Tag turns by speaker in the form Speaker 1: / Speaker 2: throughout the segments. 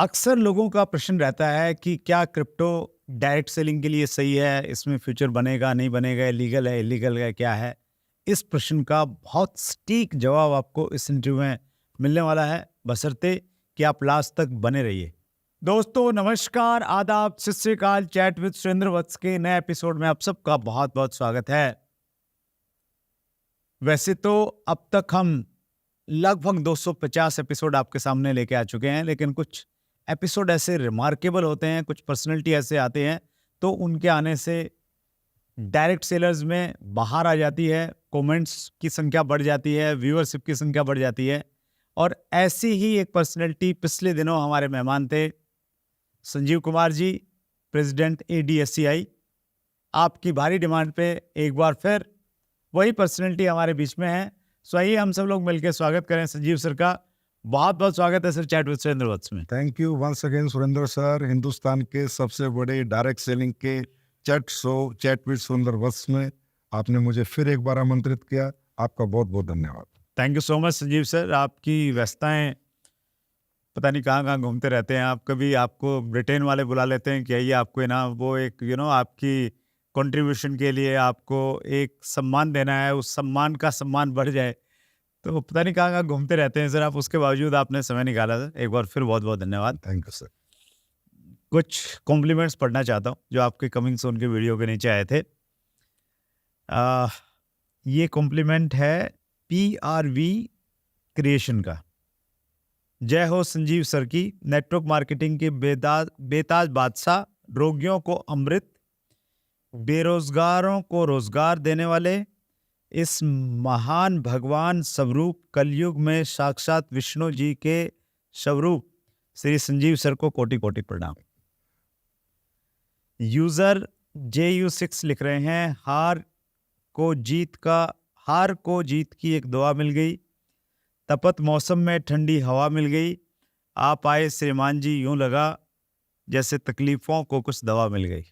Speaker 1: अक्सर लोगों का प्रश्न रहता है कि क्या क्रिप्टो डायरेक्ट सेलिंग के लिए सही है, इसमें फ्यूचर बनेगा नहीं बनेगा, लीगल है इलीगल है, क्या है। इस प्रश्न का बहुत सटीक जवाब आपको इस इंटरव्यू में मिलने वाला है, बशर्ते कि आप लास्ट तक बने रहिए। दोस्तों नमस्कार, आदाब, सत श्री अकाल। चैट विद सुरेंद्र वत्स के नए एपिसोड में आप सबका बहुत बहुत स्वागत है। वैसे तो अब तक हम लगभग 250 एपिसोड आपके सामने लेके आ चुके हैं, लेकिन कुछ एपिसोड ऐसे रिमार्केबल होते हैं, कुछ पर्सनैलिटी ऐसे आते हैं तो उनके आने से डायरेक्ट सेलर्स में बाहर आ जाती है, कमेंट्स की संख्या बढ़ जाती है, व्यूअरशिप की संख्या बढ़ जाती है। और ऐसी ही एक पर्सनैलिटी पिछले दिनों हमारे मेहमान थे, संजीव कुमार जी, प्रेसिडेंट ADSCI। आपकी भारी डिमांड पे एक बार फिर वही पर्सनैलिटी हमारे बीच में है। सो आइए हम सब लोग मिलकर स्वागत करें संजीव सर का। बहुत बहुत स्वागत है sir chat with Surendra Vats में।
Speaker 2: Thank you once again Surendra sir. Hindustan के सबसे बड़े डायरेक्ट सेलिंग के चैट विद सुरेंद्र वत्स में आपने मुझे फिर एक बार आमंत्रित किया, आपका बहुत बहुत धन्यवाद।
Speaker 1: Thank you so much Sanjeev sir. आपकी व्यस्तताएं पता नहीं कहाँ कहाँ घूमते रहते हैं आप। कभी आपको ब्रिटेन वाले बुला लेते हैं कि आइए आपको ना वो एक आपकी कंट्रीब्यूशन के लिए आपको एक सम्मान देना है, उस सम्मान का सम्मान बढ़ जाए, तो पता नहीं कहाँ कहाँ घूमते रहते हैं सर आप। उसके बावजूद आपने समय निकाला सर, एक बार फिर बहुत बहुत धन्यवाद।
Speaker 2: Thank you sir.
Speaker 1: कुछ कॉम्प्लीमेंट्स पढ़ना चाहता हूँ जो आपके कमिंग सून के वीडियो के नीचे आए थे। ये कॉम्प्लीमेंट है PRV क्रिएशन का। जय हो संजीव सर की, नेटवर्क मार्केटिंग के बेताज बादशाह, रोगियों को अमृत, बेरोजगारों को रोजगार देने वाले इस महान भगवान स्वरूप कलयुग में साक्षात विष्णु जी के स्वरूप श्री संजीव सर को कोटि कोटि प्रणाम। यूजर JU6 लिख रहे हैं, हार को जीत की एक दुआ मिल गई, तपत मौसम में ठंडी हवा मिल गई, आप आए श्रीमान जी, यूं लगा जैसे तकलीफों को कुछ दवा मिल गई।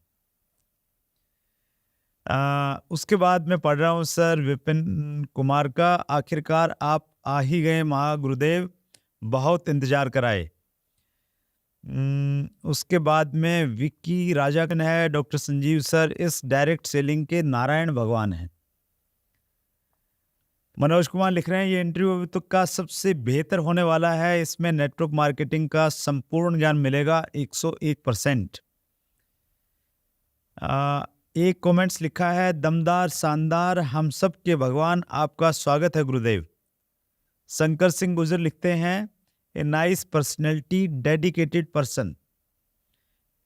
Speaker 1: उसके बाद मैं पढ़ रहा हूँ सर विपिन कुमार का, आखिरकार आप आ ही गए महागुरुदेव, बहुत इंतजार कराए। उसके बाद में विक्की राजाकन है, डॉक्टर संजीव सर इस डायरेक्ट सेलिंग के नारायण भगवान हैं। मनोज कुमार लिख रहे हैं, ये इंटरव्यू अभी तक का सबसे बेहतर होने वाला है, इसमें नेटवर्क मार्केटिंग का संपूर्ण ज्ञान मिलेगा 101%। एक कमेंट्स लिखा है, दमदार शानदार, हम सब के भगवान, आपका स्वागत है गुरुदेव। शंकर सिंह गुजर लिखते हैं, a nice personality, dedicated person.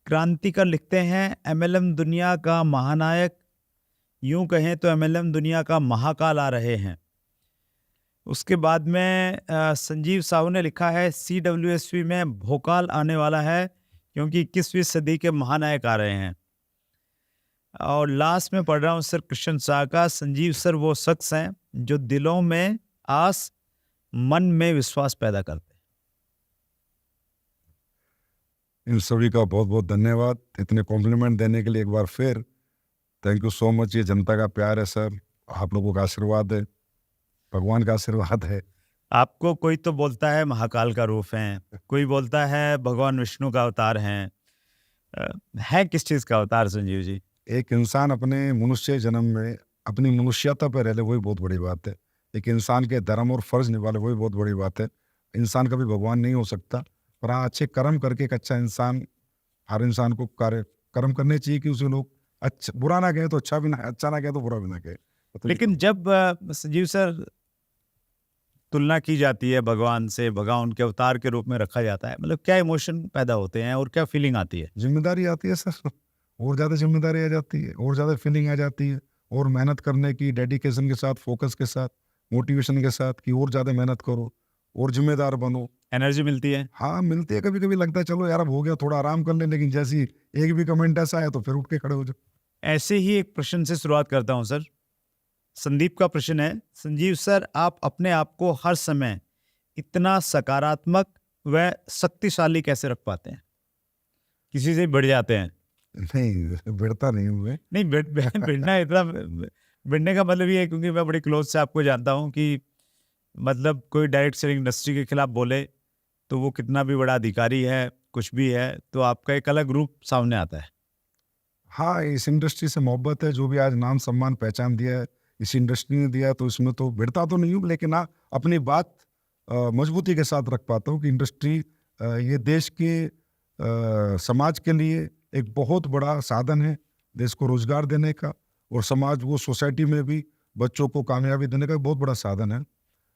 Speaker 1: क्रांतिकर लिखते हैं, MLM दुनिया का महानायक, यूं कहें तो MLM दुनिया का महाकाल आ रहे हैं। उसके बाद में संजीव साहू ने लिखा है, CWSV में भोकाल आने वाला है क्योंकि 21वीं सदी के महानायक आ रहे हैं। और लास्ट में पढ़ रहा हूँ सर कृष्ण शाह का, संजीव सर वो शख्स हैं जो दिलों में आस, मन में विश्वास पैदा करते हैं।
Speaker 2: इन सभी का बहुत बहुत धन्यवाद इतने कॉम्प्लीमेंट देने के लिए एक बार फिर। Thank you so much. ये जनता का प्यार है सर, आप लोगों का आशीर्वाद है, भगवान का आशीर्वाद है।
Speaker 1: आपको कोई तो बोलता है महाकाल का रूप है, कोई बोलता है भगवान विष्णु का अवतार है किस चीज का अवतार संजीव जी?
Speaker 2: एक इंसान अपने मनुष्य जन्म में अपनी मनुष्यता पर रह ले, वही बहुत बड़ी बात है। एक इंसान के धर्म और फर्ज निभाले, वही बहुत बड़ी बात है। इंसान कभी भगवान नहीं हो सकता, पर हाँ अच्छे कर्म करके एक अच्छा इंसान, हर इंसान को कर्म करने चाहिए कि उसे लोग अच्छा बुरा ना कहे तो अच्छा भी ना, अच्छा ना कहे तो बुरा भी ना कहे।
Speaker 1: लेकिन जब संजीव सर तुलना की जाती है भगवान से, भगवान के अवतार के रूप में रखा जाता है, मतलब क्या इमोशन पैदा होते हैं और क्या फीलिंग आती है?
Speaker 2: जिम्मेदारी आती है सर, और ज़्यादा जिम्मेदारी आ जाती है, और ज़्यादा फीलिंग आ जाती है, और मेहनत करने की, डेडिकेशन के साथ, फोकस के साथ, मोटिवेशन के साथ कि और ज़्यादा मेहनत करो और जिम्मेदार बनो।
Speaker 1: एनर्जी मिलती है।
Speaker 2: हाँ मिलती है। कभी कभी लगता है चलो यार अब हो गया, थोड़ा आराम कर ले, लेकिन जैसी एक भी कमेंट ऐसा है तो फिर उठ के खड़े हो जाओ।
Speaker 1: ऐसे ही एक प्रश्न से शुरुआत करता हूं सर। संदीप का प्रश्न है, संजीव सर आप अपने आप को हर समय इतना सकारात्मक व शक्तिशाली कैसे रख पाते हैं? किसी से बढ़ जाते हैं?
Speaker 2: नहीं भिड़ता नहीं हूँ मैं।
Speaker 1: नहीं भिड़ना इतना भिड़ने का मतलब ये है क्योंकि मैं बड़ी क्लोज से आपको जानता हूँ कि मतलब कोई डायरेक्ट सेलिंग इंडस्ट्री के खिलाफ बोले तो वो कितना भी बड़ा अधिकारी है, कुछ भी है, तो आपका एक अलग रूप सामने आता है।
Speaker 2: हाँ, इस इंडस्ट्री से मोहब्बत है, जो भी आज नाम सम्मान पहचान दिया है इस इंडस्ट्री ने दिया, तो इसमें तो भिड़ता तो नहीं हूँ, लेकिन हाँ अपनी बात मजबूती के साथ रख पाता हूँ कि इंडस्ट्री ये देश के समाज के लिए एक बहुत बड़ा साधन है, देश को रोजगार देने का, और समाज वो सोसाइटी में भी बच्चों को कामयाबी देने का एक बहुत बड़ा साधन है।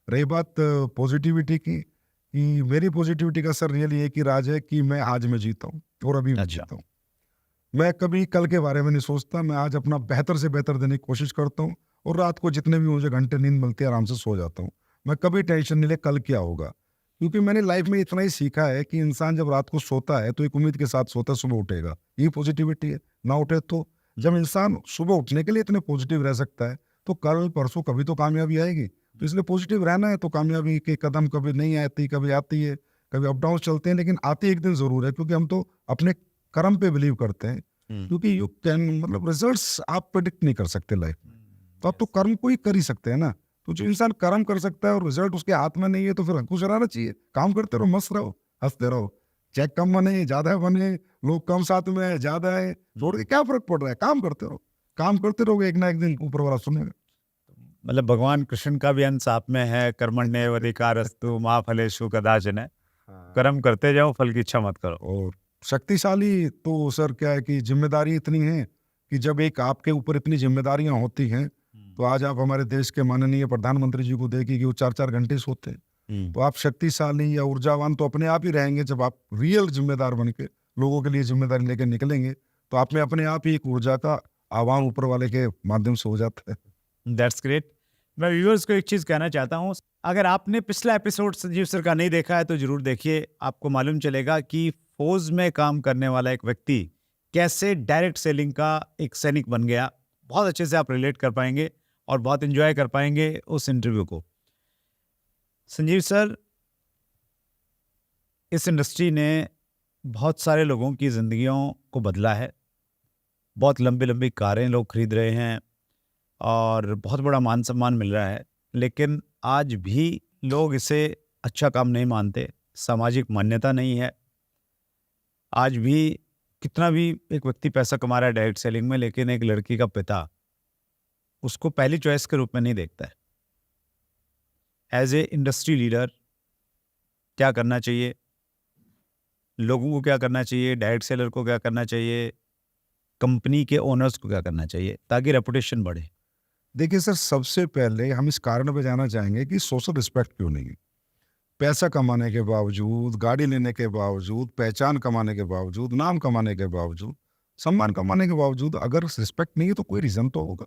Speaker 2: रही बात पॉजिटिविटी की, कि मेरी पॉजिटिविटी का सर रियली एक ही राज है कि मैं आज में जीता हूँ और अभी मैं
Speaker 1: अच्छा।
Speaker 2: जीता हूँ। मैं कभी कल के बारे में नहीं सोचता, मैं आज अपना बेहतर से बेहतर देने की कोशिश करता हूँ, और रात को जितने भी मुझे घंटे नींद मिलती है आराम से सो जाता हूँ। मैं कभी टेंशन नहीं ले कल क्या होगा, क्योंकि मैंने लाइफ में इतना ही सीखा है कि इंसान जब रात को सोता है तो एक उम्मीद के साथ सोता है सुबह उठेगा, ये पॉजिटिविटी है। ना उठे तो जब इंसान सुबह उठने के लिए इतने पॉजिटिव रह सकता है तो कल परसों कभी तो कामयाबी आएगी। तो इसलिए पॉजिटिव रहना है, तो कामयाबी के कदम कभी नहीं आती, कभी आती है, कभी अप डाउन चलते हैं, लेकिन आती एक दिन जरूर है, क्योंकि हम तो अपने कर्म पे बिलीव करते हैं। क्योंकि यू कैन मतलब रिजल्ट्स आप प्रेडिक्ट नहीं कर सकते लाइफ में, तो आप तो कर्म को ही कर ही सकते हैं ना। तो जो इंसान कर्म कर सकता है और रिजल्ट उसके हाथ में नहीं है, तो फिर खुश रहना चाहिए, काम करते रहो, मस्त रहो, हंसते रहो, चेक कम बने ज्यादा बने, लोग कम साथ में है ज्यादा है, छोड़ के क्या फर्क पड़ रहा है, काम करते रहो, काम करते रहोगे, एक ना एक दिन ऊपर वाला सुनेगा।
Speaker 1: मतलब भगवान कृष्ण का भी अंश आप में है, कर्मण्येवाधिकारस्तु मा फलेषु कदाचन। कर्म करते जाओ, फल की इच्छा मत करो।
Speaker 2: और शक्तिशाली तो सर क्या है कि जिम्मेदारी इतनी है कि जब एक आपके ऊपर इतनी जिम्मेदारियां होती हैं, तो आज आप हमारे देश के माननीय प्रधानमंत्री जी को देखिए कि वो 4-4 घंटे सोते हैं। तो आप शक्तिशाली या ऊर्जावान तो अपने आप ही रहेंगे जब आप रियल जिम्मेदार बन के लोगों के लिए जिम्मेदारी लेकर निकलेंगे, तो आप में अपने आप ही एक ऊर्जा का आह्वान ऊपर वाले के माध्यम से हो जाता है।
Speaker 1: That's great. मैं व्यूअर्स को एक चीज़ कहना चाहता हूँ, अगर आपने पिछला एपिसोड संजीव सर का नहीं देखा है तो जरूर देखिए। आपको मालूम चलेगा कि फौज में काम करने वाला एक व्यक्ति कैसे डायरेक्ट सेलिंग का एक सैनिक बन गया। बहुत अच्छे से आप रिलेट कर पाएंगे और बहुत एंजॉय कर पाएंगे उस इंटरव्यू को। संजीव सर, इस इंडस्ट्री ने बहुत सारे लोगों की ज़िंदगियों को बदला है। बहुत लंबी लंबी कारें लोग खरीद रहे हैं और बहुत बड़ा मान सम्मान मिल रहा है, लेकिन आज भी लोग इसे अच्छा काम नहीं मानते, सामाजिक मान्यता नहीं है। आज भी कितना भी एक व्यक्ति पैसा कमा रहा है डायरेक्ट सेलिंग में, लेकिन एक लड़की का पिता उसको पहली चॉइस के रूप में नहीं देखता है। एज ए इंडस्ट्री लीडर क्या करना चाहिए, लोगों को क्या करना चाहिए, डायरेक्ट सेलर को क्या करना चाहिए, कंपनी के ओनर्स को क्या करना चाहिए ताकि रेपुटेशन बढ़े?
Speaker 2: देखिए सर, सबसे पहले हम इस कारण पे जाना चाहेंगे कि सोशल रिस्पेक्ट क्यों नहीं है। पैसा कमाने के बावजूद, गाड़ी लेने के बावजूद, पहचान कमाने के बावजूद, नाम कमाने के बावजूद, सम्मान कमाने के बावजूद अगर रिस्पेक्ट नहीं है तो कोई रीजन तो होगा।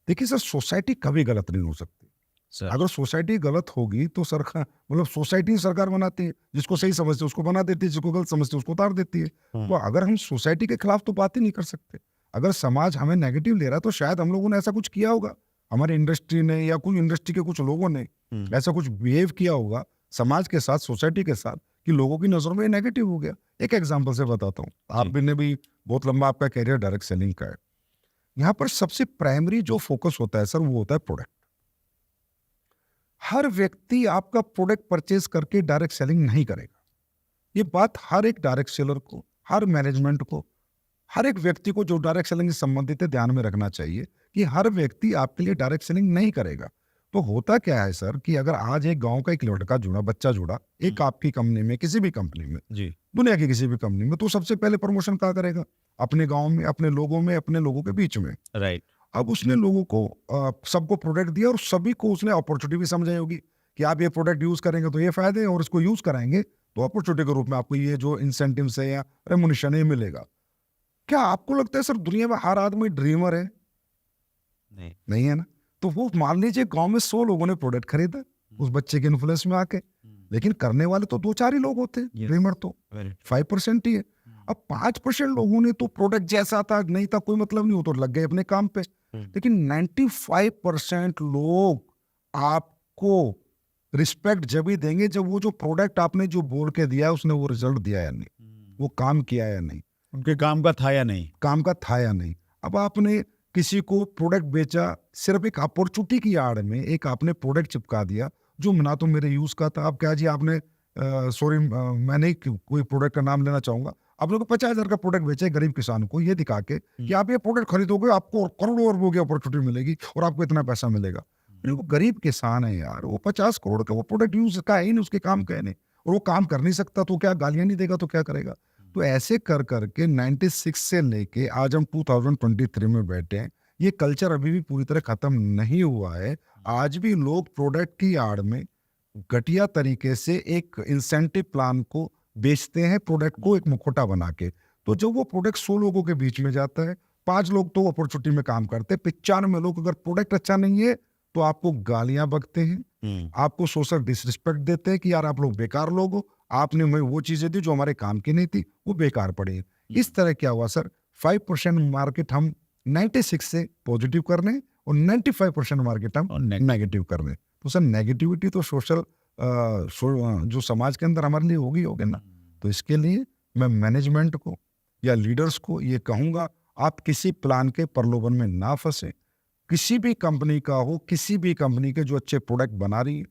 Speaker 2: देखिए सर, सोसाइटी कभी गलत नहीं हो सकती।
Speaker 1: सर
Speaker 2: अगर सोसाइटी गलत होगी तो सरकार मतलब सोसाइटी सरकार बनाती है, जिसको सही समझते है उसको बना देती है, जिसको गलत समझते है उसको उतार देती है। तो अगर हम सोसाइटी के खिलाफ तो बात ही नहीं कर सकते। अगर समाज हमें नेगेटिव ले रहा है तो शायद हम लोगों ने ऐसा कुछ किया होगा, हमारी इंडस्ट्री ने या कोई इंडस्ट्री के कुछ लोगों ने ऐसा कुछ बिहेव किया होगा समाज के साथ, सोसाइटी के साथ, कि लोगों की नजरों में नेगेटिव हो गया। एक एग्जांपल से बताता हूँ, आप ने भी बहुत लंबा आपका कैरियर डायरेक्ट सेलिंग का है। यहाँ पर सबसे प्राइमरी जो फोकस होता है सर, वो होता है प्रोडक्ट। हर व्यक्ति आपका प्रोडक्ट परचेज करके डायरेक्ट सेलिंग नहीं करेगा। ये बात हर एक डायरेक्ट सेलर को, हर मैनेजमेंट को, हर एक व्यक्ति को जो डायरेक्ट सेलिंग से संबंधित है ध्यान में रखना चाहिए कि हर व्यक्ति आपके लिए डायरेक्ट सेलिंग नहीं करेगा। तो होता क्या है सर कि अगर आज एक गांव का एक लड़का जुड़ा, बच्चा जुड़ा एक आपकी कंपनी में, किसी भी कंपनी में,
Speaker 1: जी,
Speaker 2: दुनिया की किसी भी कंपनी में, तो सबसे पहले प्रमोशन कहाँ करेगा? अपने गांव में, अपने लोगों में, अपने लोगों के बीच में।
Speaker 1: राइट।
Speaker 2: अब उसने लोगों को सबको प्रोडक्ट दिया और सभी को उसने अपॉर्चुनिटी भी समझाई होगी कि आप ये प्रोडक्ट यूज करेंगे तो ये फायदे हैं, और इसको यूज कराएंगे तो अपॉर्चुनिटी के रूप में आपको ये जो इंसेंटिव है या रेमुनेशन है मिलेगा। क्या आपको लगता है सर दुनिया में हर आदमी ड्रीमर है? नहीं है ना। तो वो मान लीजिए गांव में 100 लोगों ने प्रोडक्ट खरीदा उस बच्चे के इन्फ्लुएंस में आके, लेकिन करने वाले तो 2-4 ही लोग होते हैं। ड्रीमर तो 5% ही है। अब 5% लोगों ने तो प्रोडक्ट जैसा था नहीं था कोई मतलब नहीं, हो तो लग गए अपने काम पे। लेकिन 95% लोग आपको रिस्पेक्ट जब ही देंगे जब वो जो प्रोडक्ट आपने जो बोल के दिया उसने वो रिजल्ट दिया या नहीं, वो काम किया या नहीं,
Speaker 1: उनके काम का था या नहीं,
Speaker 2: काम का था या नहीं। अब आपने किसी को प्रोडक्ट बेचा सिर्फ एक अपॉर्चुनिटी की आड़ में, एक आपने प्रोडक्ट चिपका दिया जो ना तो मेरे यूज का था। अब क्या जी, आपने सॉरी मैं नहीं कोई प्रोडक्ट का नाम लेना चाहूंगा, आप लोग 50,000 का प्रोडक्ट बेचे गरीब किसान को ये दिखा के कि आप ये प्रोडक्ट खरीदोगे आपको करोड़ों अरबों की अपॉर्चुनिटी मिलेगी और आपको इतना पैसा मिलेगा। वो गरीब किसान है यार, वो 50 करोड़ का वो प्रोडक्ट यूज का है ही नहीं, उसके काम का है नहीं, और वो काम कर नहीं सकता तो क्या गालियां नहीं देगा तो क्या करेगा। तो ऐसे कर करके 96 से लेके आज हम 2023 में बैठे हैं, ये कल्चर अभी भी पूरी तरह खत्म नहीं हुआ है। आज भी लोग प्रोडक्ट की आड़ में घटिया तरीके से एक इंसेंटिव प्लान को बेचते हैं, प्रोडक्ट को एक मुखौटा बना के। तो जब वो प्रोडक्ट 100 लोगों के बीच में जाता है, 5 लोग तो अपॉर्चुनिटी में काम करते हैं, 95 लोग अगर प्रोडक्ट अच्छा नहीं है तो आपको गालियां बकते हैं, आपको सोशल डिसरिस्पेक्ट देते हैं कि यार आप लोग बेकार लोग हो, आपने हमें वो चीजें दी जो हमारे काम की नहीं थी, वो बेकार पड़ी। इस तरह क्या हुआ सर, 5% मार्केट हम 96 से पॉजिटिव कर रहे हैं और 95% मार्केट हम नेगेटिव कर रहे हैं। तो सर नेगेटिविटी तो सोशल जो समाज के अंदर हमारे लिए होगी ना। तो इसके लिए मैं मैनेजमेंट को या लीडर्स को ये कहूंगा, आप किसी प्लान के प्रलोभन में ना फंसे। किसी भी कंपनी का हो, किसी भी कंपनी के जो अच्छे प्रोडक्ट बना रही है,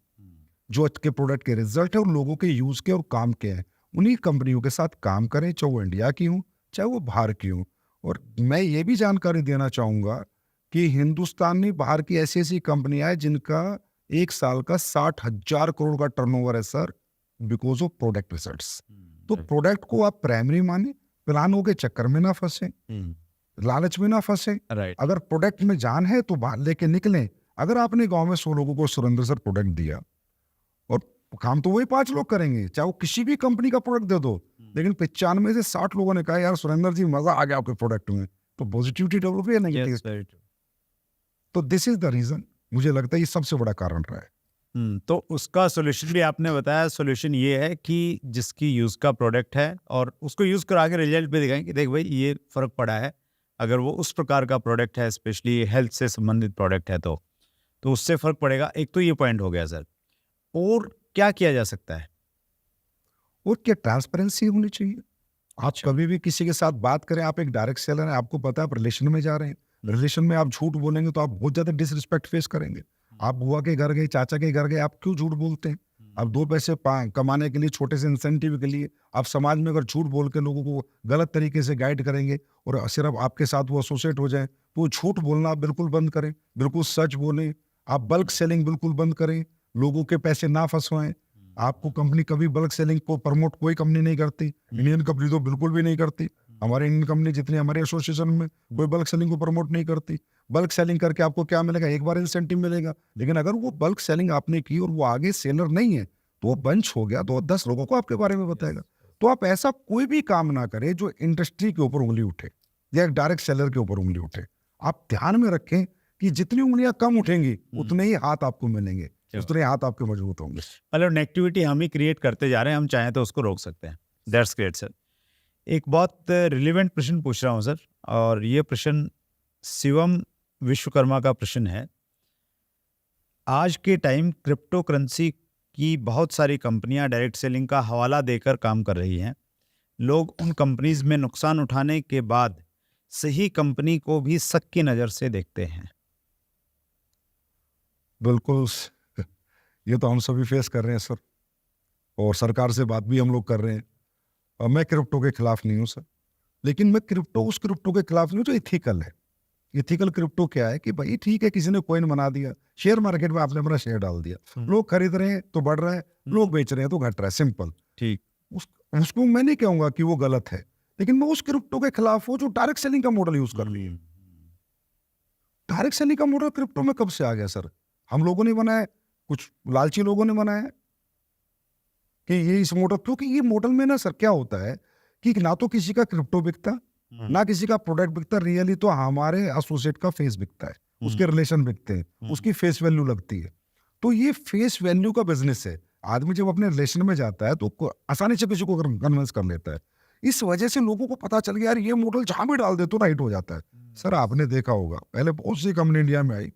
Speaker 2: जो अच्छे प्रोडक्ट के रिजल्ट है और लोगों के यूज के और काम के हैं, उन्हीं कंपनियों के साथ काम करें, चाहे वो इंडिया की हो चाहे वो बाहर की हो। और मैं ये भी जानकारी देना चाहूंगा कि हिंदुस्तान में बाहर की ऐसी ऐसी कंपनियां हैं जिनका एक साल का 60,000 करोड़ का टर्नओवर है sir, because of product results. तो प्रोडक्ट को आप प्राइमरी माने, प्लानों के चक्कर में ना फंसे, लालच में ना फंसे। अगर प्रोडक्ट में जान है तो बाहर लेके निकलें। अगर आपने गांव में 100 लोगों को सुरेंद्र सर प्रोडक्ट दिया और काम तो वही 5 लोग करेंगे, चाहे वो किसी भी कंपनी का प्रोडक्ट दे दो, लेकिन 95 से 60 लोगों ने कहा यार सुरेंद्र जी मजा आ गया आपके प्रोडक्ट में, तो पॉजिटिविटी डेवलप है नहीं। तो दिस इज द रीजन, मुझे लगता है ये सबसे बड़ा कारण रहा है।
Speaker 1: तो उसका सोल्यूशन भी आपने बताया। सोल्यूशन ये है कि जिसकी यूज का प्रोडक्ट है और उसको यूज करा के रिजल्ट भी दिखाएं कि देख भाई ये फर्क पड़ा है। अगर वो उस प्रकार का प्रोडक्ट है, स्पेशली हेल्थ से संबंधित प्रोडक्ट है, तो उससे फर्क पड़ेगा। एक तो ये पॉइंट हो गया सर। और क्या किया जा सकता है?
Speaker 2: और क्या, ट्रांसपेरेंसी होनी चाहिए। आप कभी भी किसी के साथ बात करें, आप एक डायरेक्ट सेलर हैं, आपको पता है आप रिलेशन में जा रहे हैं, रिलेशन में आप झूठ बोलेंगे तो आप बहुत ज्यादा डिसरिस्पेक्ट फेस करेंगे। आप बुआ के घर गए, चाचा के घर गए, आप क्यों झूठ बोलते हैं? आप 2 पैसे कमाने के लिए, छोटे से इंसेंटिव के लिए आप समाज में अगर झूठ बोल के लोगों को गलत तरीके से गाइड करेंगे और सिर्फ आपके साथ वो एसोसिएट हो जाए, तो झूठ बोलना आप बिल्कुल बंद करें, बिल्कुल सच बोलें। आप बल्क सेलिंग बिल्कुल बंद करें, लोगों के पैसे ना फंसवाएं। आपको कंपनी कभी बल्क सेलिंग को प्रमोट कोई कंपनी नहीं करती, इंडियन कंपनी तो बिल्कुल भी नहीं करती। हमारे इंडियन कंपनी जितनी हमारे एसोसिएशन में कोई बल्क सेलिंग को प्रमोट नहीं करती। बल्क सेलिंग करके आपको क्या मिलेगा? एक बार इंसेंटिव मिलेगा, लेकिन अगर वो बल्क सेलिंग आपने की और वो आगे सेलर नहीं है तो वो बंच हो गया, तो 10 लोगों को आपके बारे में बताएगा। तो आप ऐसा कोई भी काम ना करें जो इंडस्ट्री के ऊपर उंगली उठे या डायरेक्ट सेलर के ऊपर उंगली उठे। आप ध्यान में रखें कि जितनी उंगलियां कम उठेंगी उतने ही हाथ आपको मिलेंगे, उतने हाथ आपके मजबूत होंगे।
Speaker 1: मतलब नेगेटिविटी हम ही क्रिएट करते जा रहे हैं, हम चाहें तो उसको रोक सकते हैं। That's great sir. एक बहुत रिलेवेंट प्रश्न पूछ रहा हूँ सर, और ये प्रश्न शिवम विश्वकर्मा का प्रश्न है। आज के टाइम क्रिप्टो करेंसी की बहुत सारी कंपनियां डायरेक्ट सेलिंग का हवाला देकर काम कर रही हैं। लोग उन कंपनीज में नुकसान उठाने के बाद सही कंपनी को भी शक की नज़र से देखते हैं।
Speaker 2: बिल्कुल, ये तो हम सभी फेस कर रहे हैं सर, और सरकार से बात भी हम लोग कर रहे हैं। और मैं क्रिप्टो के खिलाफ नहीं हूँ सर, लेकिन मैं उस क्रिप्टो के खिलाफ नहीं हूँ जो इथिकल है। इथिकल क्रिप्टो क्या है कि भाई ठीक है, किसी ने कॉइन बना दिया, शेयर मार्केट में आपने अपना शेयर डाल दिया, लोग खरीद रहे हैं तो बढ़ रहा है, लोग बेच रहे हैं तो घट रहा है, सिंपल।
Speaker 1: ठीक,
Speaker 2: उसको मैं नहीं कहूंगा कि वो गलत है, लेकिन मैं उस क्रिप्टो के खिलाफ हूँ जो डायरेक्ट सेलिंग का मॉडल यूज कर रही है। डायरेक्ट सेलिंग का मॉडल क्रिप्टो में कब से आ गया सर? हम लोगों ने बनाया, कुछ लालची लोगों ने बनाया कि ये इस मॉडल, क्योंकि ये मॉडल में ना सर क्या होता है कि ना तो किसी का क्रिप्टो बिकता, ना किसी का प्रोडक्ट बिकता, रियली तो हमारे एसोसिएट का फेस बिकता है, उसके रिलेशन बिकते हैं, उसकी फेस वैल्यू लगती है। तो ये फेस वैल्यू का बिजनेस है। आदमी जब अपने रिलेशन में जाता है तो आसानी से किसी को कन्विंस कर लेता है। इस वजह से लोगों को पता चल गया यार ये मॉडल जहां भी डाल दे तो राइट हो जाता है। सर आपने देखा होगा पहले बहुत सी कंपनी इंडिया में आई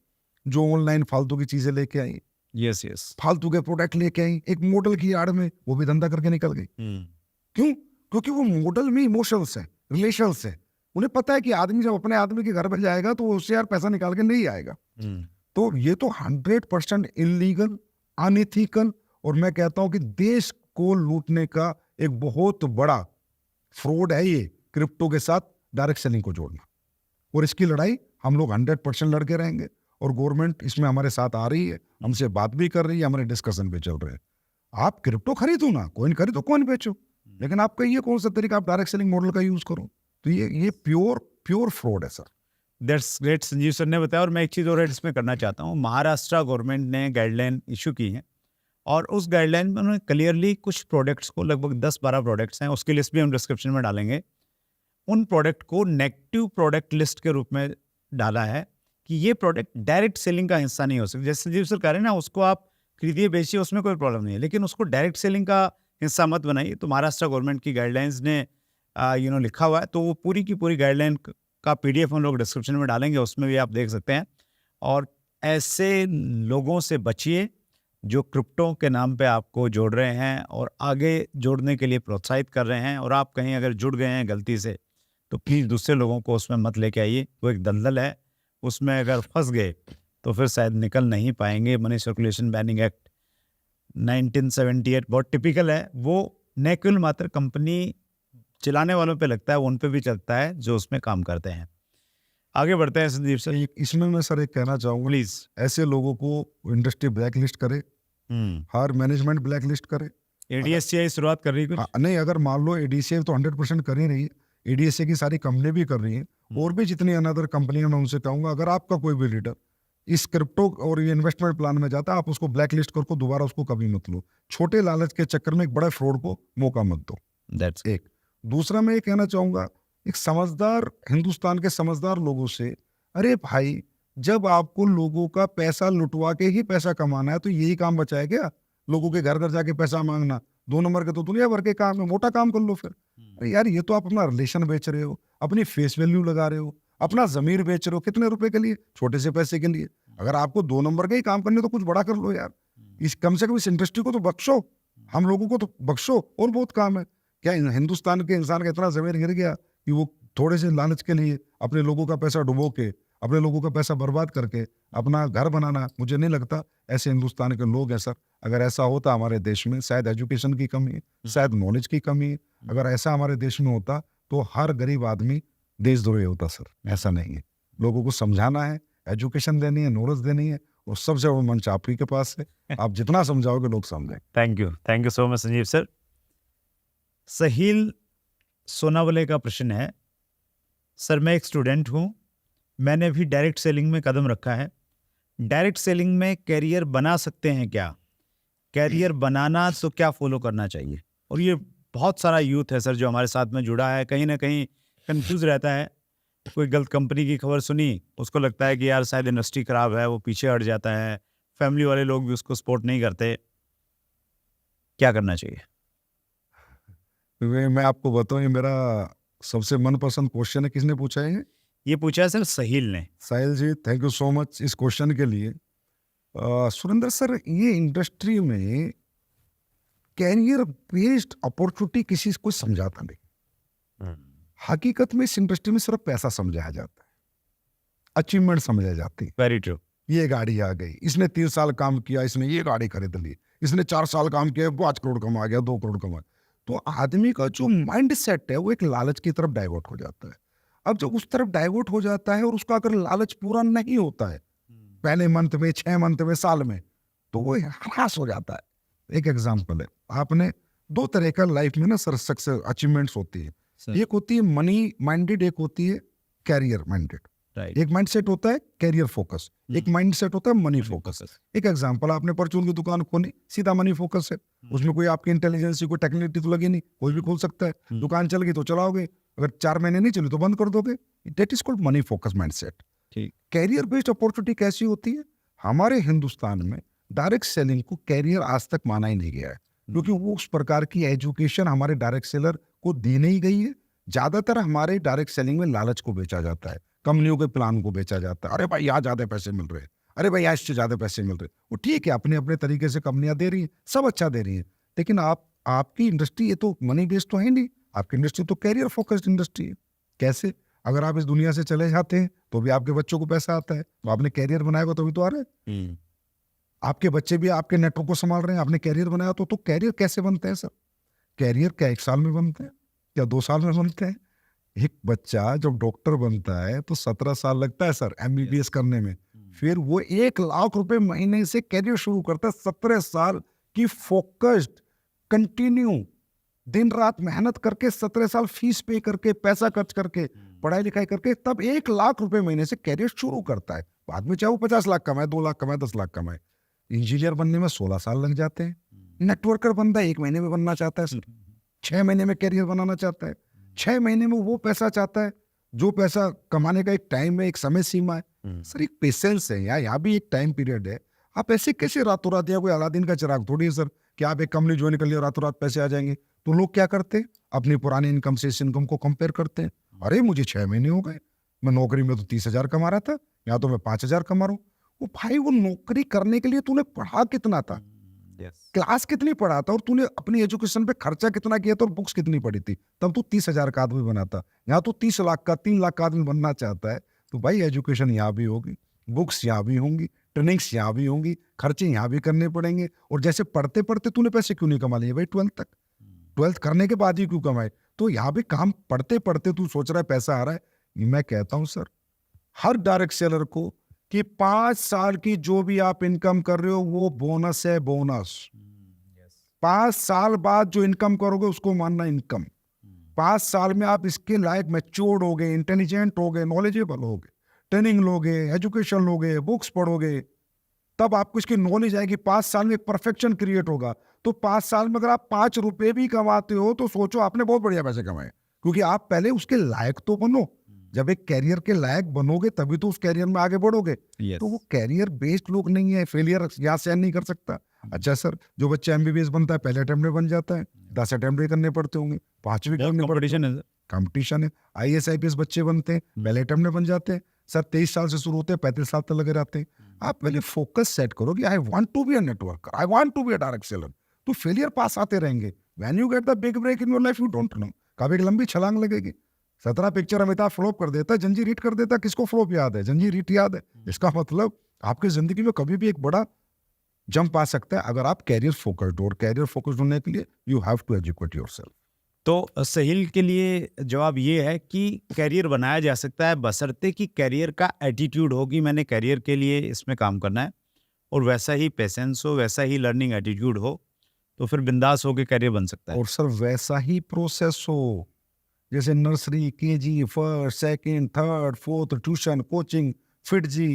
Speaker 2: जो ऑनलाइन फालतू की चीजें लेके आई,
Speaker 1: यस यस,
Speaker 2: फालतू के प्रोडक्ट लेके आई एक मॉडल की आड़ में, वो भी धंधा करके निकल गई। क्यों? क्योंकि वो मॉडल में इमोशंस है, रिलेशंस है। उन्हें पता है कि आदमी जब अपने आदमी के घर पर जाएगा तो उससे यार पैसा निकाल के नहीं आएगा। तो ये तो 100% इलीगल, अनइथिकल, और मैं कहता हूं कि देश को लूटने का एक बहुत बड़ा फ्रॉड है ये, क्रिप्टो के साथ डायरेक्ट सेलिंग को जोड़ना। और इसकी लड़ाई हम लोग 100% लड़के रहेंगे, और गवर्नमेंट इसमें हमारे साथ आ रही है, हमसे बात भी कर रही है, हमारे डिस्कशन पे चल रहे हैं। आप क्रिप्टो खरीदो ना, कॉइन खरीदो, कॉइन बेचो, लेकिन आपका ये कौन सा तरीका, आप डायरेक्ट सेलिंग मॉडल का यूज करो। तो ये प्योर फ्रॉड है sir.
Speaker 1: That's great, Sanjeev sir ने बताया। और मैं एक चीज़ और इसमें करना चाहता हूँ। महाराष्ट्र गवर्नमेंट ने गाइडलाइन इशू की है, और उस गाइडलाइन में उन्होंने क्लियरली कुछ प्रोडक्ट्स को, लगभग 10-12 प्रोडक्ट्स हैं, उसकी लिस्ट भी हम डिस्क्रिप्शन में डालेंगे, उन प्रोडक्ट को नेगेटिव प्रोडक्ट लिस्ट के रूप में डाला है कि ये प्रोडक्ट डायरेक्ट सेलिंग का हिस्सा नहीं हो सकता। जैसे संजीव सर कह रहे हैं ना, उसको आप खरीदिए बेचिए, उसमें कोई प्रॉब्लम नहीं है, लेकिन उसको डायरेक्ट सेलिंग का हिस्सा मत बनाइए। तो महाराष्ट्र गवर्नमेंट की गाइडलाइंस ने लिखा हुआ है, तो वो पूरी की पूरी गाइडलाइन का PDF हम लोग डिस्क्रिप्शन में डालेंगे, उसमें भी आप देख सकते हैं। और ऐसे लोगों से बचिए जो क्रिप्टो के नाम पे आपको जोड़ रहे हैं और आगे जोड़ने के लिए प्रोत्साहित कर रहे हैं, और आप कहीं अगर जुड़ गए हैं गलती से, तो प्लीज़ दूसरे लोगों को उसमें मत लेके आइए। वो एक दलदल है, उसमें अगर फंस गए तो फिर शायद निकल नहीं पाएंगे। मनी सर्कुलेशन बैनिंग एक्ट 1978 बहुत टिपिकल है। वो न केवल मात्र कंपनी चलाने वालों पे लगता है, वो उन पे भी चलता है जो उसमें काम करते हैं। आगे बढ़ते हैं संदीप सर।
Speaker 2: इसमें मैं सर एक कहना चाहूंगा,
Speaker 1: प्लीज।
Speaker 2: ऐसे लोगों को इंडस्ट्री ब्लैक लिस्ट करे, हर मैनेजमेंट ब्लैक लिस्ट करे।
Speaker 1: ADSCI शुरुआत कर रही है कुछ?
Speaker 2: नहीं, अगर मान लो ADCI तो 100% कर ही रही है, ADSCI की सारी कंपनी भी कर रही है, और भी जितनी अनदर कंपनियां, मैं उनसे कहूंगा अगर आपका कोई भी लीडर इस क्रिप्टो और ये इन्वेस्टमेंट प्लान में जाता है, आप उसको ब्लैक लिस्ट करके दोबारा उसको कभी मत लो। छोटे लालच के चक्कर में एक बड़े फ्रॉड को मौका मत दो।
Speaker 1: That's
Speaker 2: एक दूसरा मैं ये कहना चाहूंगा, एक समझदार हिंदुस्तान के समझदार लोगों से, अरे भाई जब आपको लोगों का पैसा लुटवा के ही पैसा कमाना है, तो यही काम बचा है क्या? लोगों के घर घर जाके पैसा मांगना 2 नंबर के तो दुनिया भर के काम है, मोटा काम कर लो फिर। अरे यार, ये तो आप अपना रिलेशन बेच रहे हो, अपनी फेस वैल्यू लगा रहे हो, अपना जमीर बेच रहे हो। कितने रुपए के लिए? छोटे से पैसे के लिए। अगर आपको 2 नंबर के ही काम करने तो कुछ बड़ा कर लो यार। इस कम से कम इस इंडस्ट्री को तो बख्शो, हम लोगों को तो बख्शो, और बहुत काम है। क्या हिंदुस्तान के इंसान का इतना जमीर गिर गया कि वो थोड़े से लालच के लिए अपने लोगों का पैसा डुबो के, अपने लोगों का पैसा बर्बाद करके अपना घर बनाना? मुझे नहीं लगता ऐसे हिंदुस्तान के लोग हैं सर। अगर ऐसा होता हमारे देश में, शायद एजुकेशन की कमी है, शायद नॉलेज की कमी है, अगर ऐसा हमारे देश में होता तो हर गरीब आदमी देशद्रोही होता सर। ऐसा नहीं है। लोगों को समझाना है, एजुकेशन देनी है, नॉलेज देनी है, और सबसे बड़ा मंच आप ही के पास है। आप जितना समझाओगे लोग समझें।
Speaker 1: Thank you so much Sanjeev sir. Sahil Sonawale का प्रश्न है, सर मैं एक स्टूडेंट हूँ, मैंने भी डायरेक्ट सेलिंग में कदम रखा है, डायरेक्ट सेलिंग में कैरियर बना सकते हैं क्या? कैरियर बनाना तो क्या फॉलो करना चाहिए? और ये बहुत सारा यूथ है सर जो हमारे साथ में जुड़ा है, कहीं ना कहीं कंफ्यूज रहता है। कोई गलत कंपनी की खबर सुनी, उसको लगता है कि यार शायद इंडस्ट्री खराब है, वो पीछे हट जाता है, फैमिली वाले लोग भी उसको सपोर्ट नहीं करते। क्या करना चाहिए?
Speaker 2: मैं आपको बताऊं, ये मेरा सबसे मनपसंद क्वेश्चन है। किसने पूछा है
Speaker 1: ये पूछा है सर साहिल ने।
Speaker 2: साहिल जी, थैंक यू सो मच इस क्वेश्चन के लिए। सुरेंद्र सर, ये इंडस्ट्री में कैरियर बेस्ड अपॉर्चुनिटी किसी को समझाता नहीं। हकीकत में इस इंडस्ट्री में सिर्फ पैसा समझाया जाता है, अचीवमेंट समझाई जाती है।
Speaker 1: Very true.
Speaker 2: ये गाड़ी आ गई, इसने 3 साल काम किया, इसने ये गाड़ी खरीद ली, इसने 4 साल काम किया, 5 करोड़ कमा गया, 2 करोड़ कमा। तो आदमी का जो माइंड सेट है वो एक लालच की तरफ डाइवर्ट हो जाता है। अब जब उस तरफ डाइवर्ट हो जाता है और उसका अगर लालच पूरा नहीं होता है पहले मंथ में, 6 मंथ में, साल में, तो वो हरास हो जाता है। एक एग्जांपल है, आपने 2 तरह का लाइफ में ना सर सक्सेस अचीवमेंट्स होती है। एक होती है मनी माइंडेड, एक होती है कैरियर माइंडेड। एक माइंडसेट होता है कैरियर फोकस, एक माइंडसेट होता है मनी फोकस। एक एग्जांपल, आपने परचून की दुकान खोली, सीधा मनी फोकस है, उसमें कोई आपकी इंटेलिजेंस कोई टेक्निकलिटी तो लगी नहीं, कोई भी खोल सकता है। दुकान चल गई तो चलाओगे, अगर 4 महीने नहीं चली तो बंद कर दोगे। That is called money focus mindset. Career based opportunity कैसी होती है? हमारे हिंदुस्तान में डायरेक्ट सेलिंग को कैरियर आज तक माना ही नहीं गया है, क्योंकि वो उस प्रकार की एजुकेशन हमारे डायरेक्ट सेलर को दी नहीं गई है। ज्यादातर हमारे डायरेक्ट सेलिंग में लालच को बेचा जाता है, कंपनियों के प्लान को बेचा जाता है। अरे भाई यहाँ ज्यादा पैसे मिल रहे हैं, अरे भाई यहाँ इससे ज्यादा पैसे मिल रहे हैं। वो ठीक है, अपने अपने तरीके से कंपनियां दे रही हैं, सब अच्छा दे रही हैं, लेकिन आपकी इंडस्ट्री ये तो मनी बेस्ड तो है नहीं। आपकी इंडस्ट्री तो कैरियर फोकस्ड इंडस्ट्री है। कैसे? अगर आप इस दुनिया से चले जाते हैं तो भी आपके बच्चों को पैसा आता है, तो आपने कैरियर बनाया तो भी तो आ रहा है। आपके बच्चे भी आपके नेटवर्क को संभाल रहे हैं, आपने कैरियर बनाया तो कैरियर कैसे बनते हैं सर? कैरियर क्या 1 साल में बनते हैं? क्या 2 साल में बनते हैं? एक बच्चा जब डॉक्टर बनता है तो 17 साल लगता है सर एमबीबीएस करने में। फिर वो 1 लाख रुपए महीने से कैरियर शुरू करता है। 17 साल की फोकस्ड कंटिन्यू दिन रात मेहनत करके 17 साल फीस पे करके पैसा खर्च करके पढ़ाई लिखाई करके तब 1 लाख रुपए महीने से कैरियर शुरू करता है। बाद में चाहे वो 50 लाख कमाए, 2 लाख कमाए, 10 लाख कमाए। इंजीनियर बनने में 16 साल लग जाते हैं। नेटवर्कर बंदा 1 महीने में बनना चाहता है सर, 6 महीने में कैरियर बनाना चाहता है, 6 महीने में वो पैसा चाहता है जो पैसा कमाने का एक टाइम है, एक समय सीमा है। सर एक पेशेंस है, यहाँ भी एक टाइम पीरियड है। आप ऐसे कैसे रातों रात, या कोई अलादीन का चिराग थोड़ी है सर कि आप एक कंपनी ज्वाइन कर लिया रातों रात पैसे आ जाएंगे। तो लोग क्या करते हैं, अपनी पुरानी इनकम से इस इनकम को कंपेयर करते हैं। अरे मुझे 6 महीने हो गए, मैं नौकरी में तो 30,000 कमा रहा था, यहाँ तो मैं 5,000 कमा रहा हूँ। वो भाई वो नौकरी करने के लिए तूने पढ़ा कितना था, क्लास कितनी पढ़ा था, और तूने अपनी एजुकेशन पे खर्चा कितना किया था और बुक्स कितनी पढ़ी थी, तब तू 30,000 का आदमी बना था। यहाँ तो 30 लाख का 3 लाख का आदमी बनना चाहता है। तो भाई एजुकेशन यहाँ भी होगी, बुक्स यहाँ भी होंगी, ट्रेनिंग्स यहाँ भी होंगी, खर्चे यहाँ भी करने पड़ेंगे। और जैसे पढ़ते पढ़ते तूने पैसे क्यों नहीं कमा लिए भाई 12th तक, 12th करने के बाद ही क्यों कमाए? तो यहाँ भी काम पढ़ते पढ़ते तू सोच रहा है पैसा आ रहा है। मैं कहता हूँ सर हर डायरेक्ट सेलर को कि 5 साल की जो भी आप इनकम कर रहे हो वो बोनस है, बोनस। 5 साल बाद जो इनकम करोगे उसको मानना इनकम। 5 साल में आप इसके लायक मैच्योर्ड हो गए, इंटेलिजेंट हो गए, नॉलेजेबल हो गए, ट्रेनिंग लोगे, एजुकेशन लोगे, बुक्स पढ़ोगे, तब आपको इसकी नॉलेज आएगी। 5 साल में एक परफेक्शन क्रिएट होगा। तो 5 साल में अगर आप 5 रुपए भी कमाते हो तो सोचो आपने बहुत बढ़िया पैसे कमाए, क्योंकि आप पहले उसके लायक तो बनो। जब एक कैरियर के लायक बनोगे तभी तो उस कैरियर में आगे बढ़ोगे। तो वो कैरियर बेस्ड लोग नहीं है, फेलियर यहाँ सहन नहीं कर सकता। अच्छा सर, जो बच्चा एमबीबीएस बनता है पहले अटेम्प्ट में बन जाता है, 10 अटेम्प्ट भी करने पड़ते होंगे, 5 भी करने पड़ते हैं, कंपटीशन है। IAS IPS बच्चे बनते हैं पहले अटेम्प्ट में बन जाते हैं सर, 23 साल से शुरू होते हैं, 35 साल तक लगे रहते हैं। आप पहले फोकस सेट करो कि I want to be a networker, I want to be a direct seller. तो फेलियर पास आते रहेंगे। When you get the big break in your life you don't know कब एक लंबी छलांग लगेगी। 17 पिक्चर अमिताभ फ्लॉप कर देता है, जंजीर हिट कर देता है, किसको फ्लॉप याद है? जंजीर हिट याद है। इसका मतलब आपकी जिंदगी में कभी भी एक बड़ा जंप आ सकता है अगर आप कैरियर फोकस्ड हो, और कैरियर फोकस्ड होने के लिए you have to educate yourself.
Speaker 1: तो सहील के लिए जवाब ये है कि कैरियर बनाया जा सकता है बशर्ते कि कैरियर का एटीट्यूड हो कि मैंने कैरियर के लिए इसमें काम करना है, और वैसा ही पेशेंस हो, वैसा ही लर्निंग एटीट्यूड हो, तो फिर बिंदास होकर कैरियर बन सकता है।
Speaker 2: और सर वैसा ही प्रोसेस हो, जैसे nursery, KG, first, second, third, fourth, tuition, coaching, FIITJEE,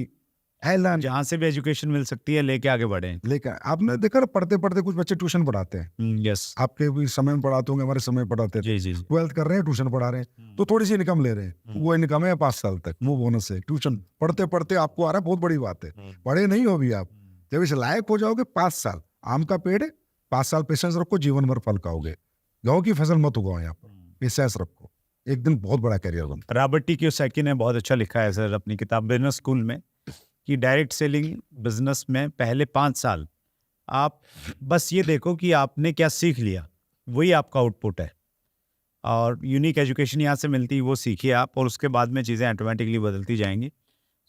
Speaker 2: Allen,
Speaker 1: जहाँ से भी एजुकेशन मिल सकती है लेके आगे बढ़े।
Speaker 2: लेकर आपने देखा ना, पढ़ते पढ़ते कुछ बच्चे ट्यूशन पढ़ाते हैं।
Speaker 1: यस,
Speaker 2: आपके भी समय में पढ़ाते होंगे, हमारे समय में पढ़ाते थे।
Speaker 1: जी।
Speaker 2: 12th कर रहे हैं, ट्यूशन पढ़ा रहे हैं, तो थोड़ी सी इनकम ले रहे हैं, वो इनकम है 5 साल तक, वो बोनस है। ट्यूशन पढ़ते पढ़ते आपको आ रहा है, बहुत बड़ी बात है। पढ़े नहीं हो भी आप, जब इस लायक हो जाओगे 5 साल, आम का पेड़ है, 5 साल पेशेंस रखो, जीवन भर फल खाओगे। गाँव की फसल मत उगाओ, यहाँ पर पेशेंस रखो, एक दिन बहुत बड़ा कैरियर बनता है।
Speaker 1: रॉबर्ट टी कियोसाकी ने बहुत अच्छा लिखा है सर अपनी किताब बिजनेस स्कूल में कि डायरेक्ट सेलिंग बिजनेस में पहले 5 साल आप बस ये देखो कि आपने क्या सीख लिया, वही आपका आउटपुट है। और यूनिक एजुकेशन यहाँ से मिलती है, वो सीखिए आप, और उसके बाद में चीज़ें ऑटोमेटिकली बदलती जाएंगी।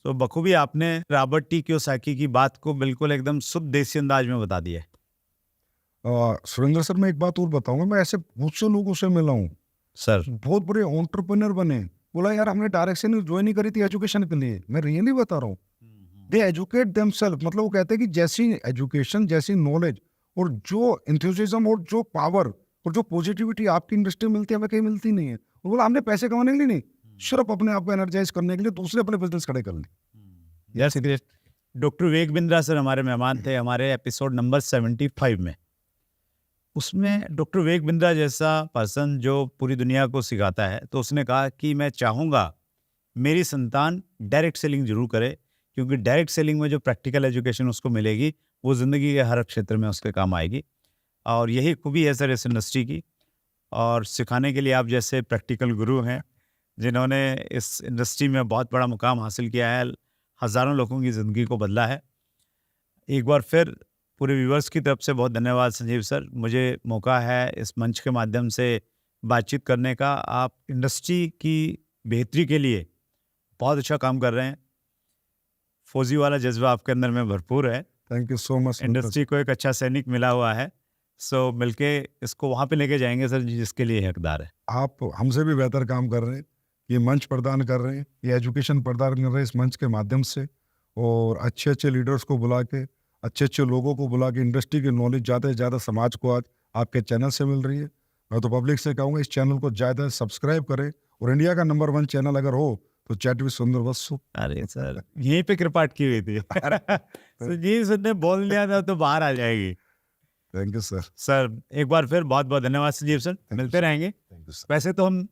Speaker 1: तो बखूबी आपने रॉबर्ट टी कियोसाकी की बात को बिल्कुल एकदम शुद्ध देसी अंदाज में बता दिया है।
Speaker 2: सुरेंद्र सर, मैं एक बात और बताऊंगा, मैं ऐसे बहुत से लोगों से मिला हूँ
Speaker 1: सर,
Speaker 2: बहुत बड़े एंटरप्रेन्योर बने, बोला यार हमने डायरेक्शन ज्वाइन नहीं करी थी एजुकेशन के लिए। मैं रियली बता रहा हूँ, दे एजुकेट देमसेल्फ। मतलब वो कहते हैं कि जैसी एजुकेशन, जैसी नॉलेज, और जो एंथुसियाज्म, और जो पावर, और जो पॉजिटिविटी आपकी इंडस्ट्री में मिलती है, हमें कहीं मिलती नहीं है। वो बोला हमने पैसे कमाने के लिए नहीं, सिर्फ अपने आप को एनर्जाइज करने के लिए, दूसरे अपने बिजनेस खड़े करने।
Speaker 1: Yes great. Doctor Vivek Bindra sir हमारे मेहमान थे हमारे एपिसोड नंबर 75 में। उसमें डॉक्टर विवेक बिंद्रा जैसा पर्सन जो पूरी दुनिया को सिखाता है, तो उसने कहा कि मैं चाहूँगा मेरी संतान डायरेक्ट सेलिंग जरूर करे, क्योंकि डायरेक्ट सेलिंग में जो प्रैक्टिकल एजुकेशन उसको मिलेगी वो ज़िंदगी के हर क्षेत्र में उसके काम आएगी। और यही खूबी है सर इस इंडस्ट्री की, और सिखाने के लिए आप जैसे प्रैक्टिकल गुरु हैं जिन्होंने इस इंडस्ट्री में बहुत बड़ा मुकाम हासिल किया है, हज़ारों लोगों की ज़िंदगी को बदला है। एक बार फिर पूरे व्यूअर्स की तरफ से बहुत धन्यवाद संजीव सर, मुझे मौका है इस मंच के माध्यम से बातचीत करने का। आप इंडस्ट्री की बेहतरी के लिए बहुत अच्छा काम कर रहे हैं, फौजी वाला जज्बा आपके अंदर में भरपूर है।
Speaker 2: Thank you so much.
Speaker 1: Industry को एक अच्छा सैनिक मिला हुआ है, सो मिलके इसको वहां पे लेके जाएंगे सर, जिसके लिए हकदार है।
Speaker 2: आप हमसे भी बेहतर काम कर रहे हैं, ये मंच प्रदान कर रहे हैं, ये एजुकेशन प्रदान कर रहे हैं इस मंच के माध्यम से, और अच्छे अच्छे लीडर्स को बुला के, अच्छे अच्छे लोगों को बुला के इंडस्ट्री की नॉलेज ज़्यादा से ज़्यादा समाज को आज आपके चैनल से मिल रही है। मैं तो पब्लिक से कहूँगा इस चैनल को ज़्यादा सब्सक्राइब करें, और इंडिया का नंबर 1 चैनल अगर हो तो चैट विद सुंदर बसु।
Speaker 1: अरे सर, यहीं पे कृपा अटकी हुई थी। तो जी सुनने बोल दिया था तो बाहर आ जाएगी।
Speaker 2: Thank you sir.
Speaker 1: सर एक बार फिर बहुत बहुत धन्यवाद संजीव सर, मिलते रहेंगे।
Speaker 2: Thank you sir.
Speaker 1: वैसे तो हम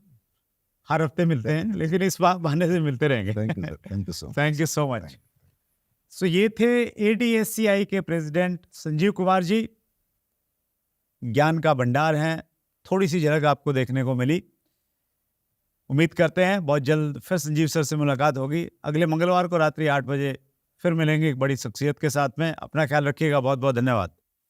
Speaker 1: हर हफ्ते मिलते हैं, लेकिन इस बार बहाने से मिलते रहेंगे।
Speaker 2: Thank you sir. Thank you so
Speaker 1: thank you so much. So ये थे ADSCI के प्रेसिडेंट संजीव कुमार जी। ज्ञान का भंडार है, थोड़ी सी झलक आपको देखने को मिली। उम्मीद करते हैं बहुत जल्द फिर संजीव सर से मुलाकात होगी। अगले मंगलवार को रात्रि 8 बजे फिर मिलेंगे एक बड़ी शख्सियत के साथ में। अपना ख्याल रखिएगा। बहुत बहुत धन्यवाद।